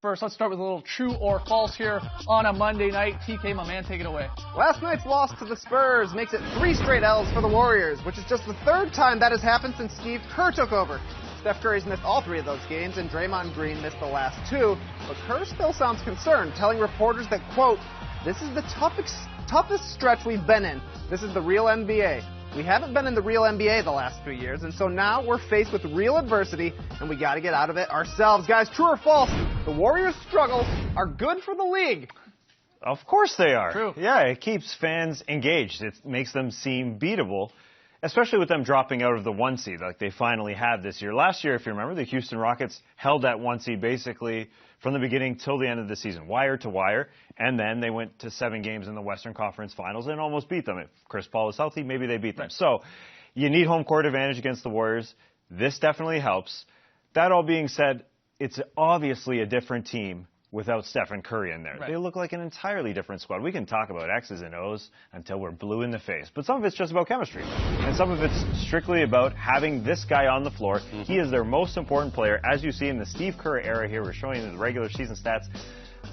First, let's start with a little true or false here on a Monday night. TK, my man, take it away. Last night's loss to the Spurs makes it 3 straight L's for the Warriors, which is just the 3rd time that has happened since Steve Kerr took over. Steph Curry's missed all 3 of those games, and Draymond Green missed the last 2. But Kerr still sounds concerned, telling reporters that, quote, "This is the toughest stretch we've been in. This is the real NBA. We haven't been in the real NBA the last few years, and so now we're faced with real adversity, and we got to get out of it ourselves." Guys, true or false, the Warriors' struggles are good for the league? Of course they are. True. Yeah, it keeps fans engaged. It makes them seem beatable, especially with them dropping out of the 1 seed like they finally have this year. Last year, if you remember, the Houston Rockets held that 1 seed basically from the beginning till the end of the season, wire to wire, and then they went to 7 games in the Western Conference Finals and almost beat them. If Chris Paul was healthy, maybe they beat them. Right. So you need home court advantage against the Warriors. This definitely helps. That all being said, it's obviously a different team without Stephen Curry in there. Right. They look like an entirely different squad. We can talk about X's and O's until we're blue in the face, but some of it's just about chemistry, and some of it's strictly about having this guy on the floor. He is their most important player. As you see in the Steve Kerr era here, we're showing you the regular season stats.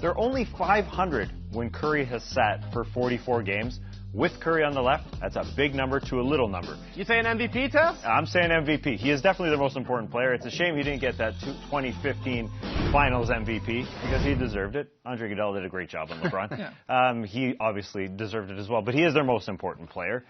They're only 500 when Curry has sat for 44 games. With Curry on the left, that's a big number to a little number. You saying MVP, Tess? I'm saying MVP. He is definitely the most important player. It's a shame he didn't get that 2015 Finals MVP because he deserved it. Andre Iguodala did a great job on LeBron. He obviously deserved it as well, but he is their most important player.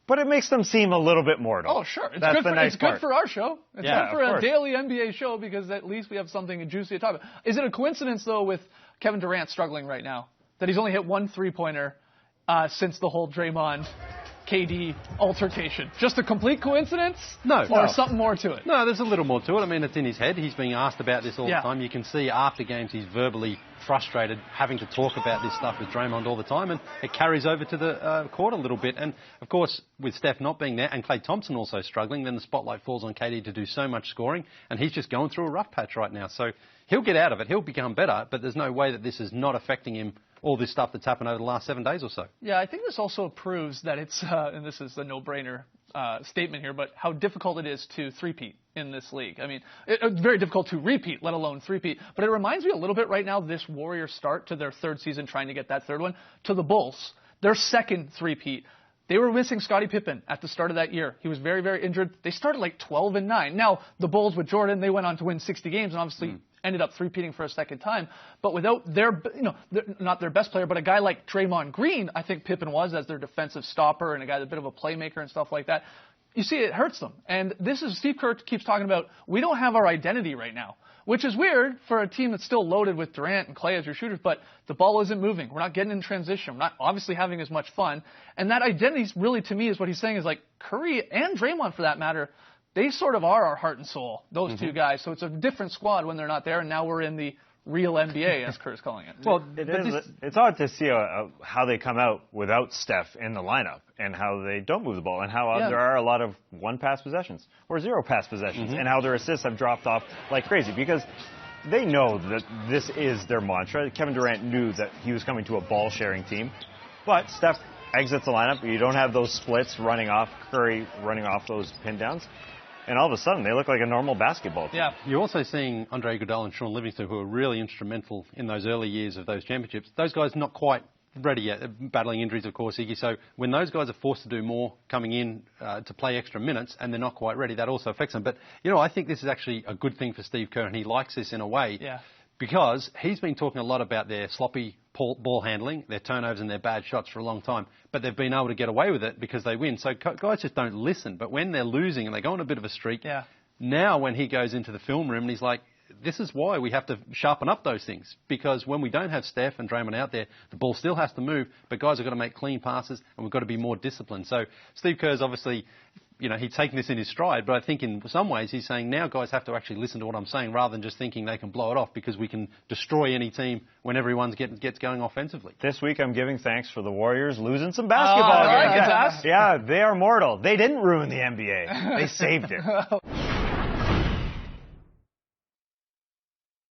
But it makes them seem a little bit mortal. Oh, sure. It's, That's good, the for, nice it's part. good for our show. It's Yeah, good for of a course. daily NBA show because at least we have something juicy to talk about. Is it a coincidence, though, with Kevin Durant struggling right now, that he's only hit 1 3-pointer since the whole Draymond KD altercation? Just a complete coincidence? No. Or something more to it? No, there's a little more to it. I mean, it's in his head. He's being asked about this all Yeah. the time. You can see after games he's verbally frustrated, having to talk about this stuff with Draymond all the time, and it carries over to the court a little bit. And, of course, with Steph not being there and Klay Thompson also struggling, then the spotlight falls on KD to do so much scoring, and he's just going through a rough patch right now. So he'll get out of it. He'll become better, but there's no way that this is not affecting him, all this stuff that's happened over the last 7 days or so. Yeah, I think this also proves that it's, and this is a no-brainer statement here, but how difficult it is to three-peat in this league. I mean, it's very difficult to repeat, let alone three-peat. But it reminds me a little bit right now, this Warriors start to their 3rd season, trying to get that 3rd one, to the Bulls, their 2nd three-peat. They were missing Scottie Pippen at the start of that year. He was very, very injured. They started like 12-9. Now, the Bulls with Jordan, they went on to win 60 games and obviously ended up three-peating for a 2nd time. But without their, not their best player, but a guy like Draymond Green, I think Pippen was, as their defensive stopper and a guy that's a bit of a playmaker and stuff like that. You see, it hurts them. And this is, Steve Kerr keeps talking about, we don't have our identity right now, which is weird for a team that's still loaded with Durant and Klay as your shooters, but the ball isn't moving. We're not getting in transition. We're not obviously having as much fun. And that identity really, to me, is what he's saying is like Curry and Draymond, for that matter, they sort of are our heart and soul, those two guys. So it's a different squad when they're not there, and now we're in the real NBA, as Kerr's calling it. Well, It's odd to see how they come out without Steph in the lineup and how they don't move the ball and how there are a lot of 1-pass possessions or 0-pass possessions and how their assists have dropped off like crazy because they know that this is their mantra. Kevin Durant knew that he was coming to a ball-sharing team, but Steph exits the lineup. You don't have those splits running off, Curry running off those pin downs. And all of a sudden, they look like a normal basketball team. Yeah. You're also seeing Andre Iguodala and Sean Livingston, who are really instrumental in those early years of those championships. Those guys not quite ready yet, battling injuries, of course, Iggy. So when those guys are forced to do more coming in to play extra minutes and they're not quite ready, that also affects them. But, I think this is actually a good thing for Steve Kerr, and he likes this in a way. Yeah. Because he's been talking a lot about their sloppy ball handling, their turnovers and their bad shots for a long time, but they've been able to get away with it because they win. So guys just don't listen. But when they're losing and they go on a bit of a streak, now when he goes into the film room and he's like, this is why we have to sharpen up those things, because when we don't have Steph and Draymond out there, the ball still has to move, but guys have got to make clean passes and we've got to be more disciplined. So Steve Kerr's obviously, he's taking this in his stride, but I think in some ways he's saying now guys have to actually listen to what I'm saying rather than just thinking they can blow it off because we can destroy any team when everyone gets going offensively. This week I'm giving thanks for the Warriors losing some basketball games. Right, Yeah, they are mortal. They didn't ruin the NBA. They saved it.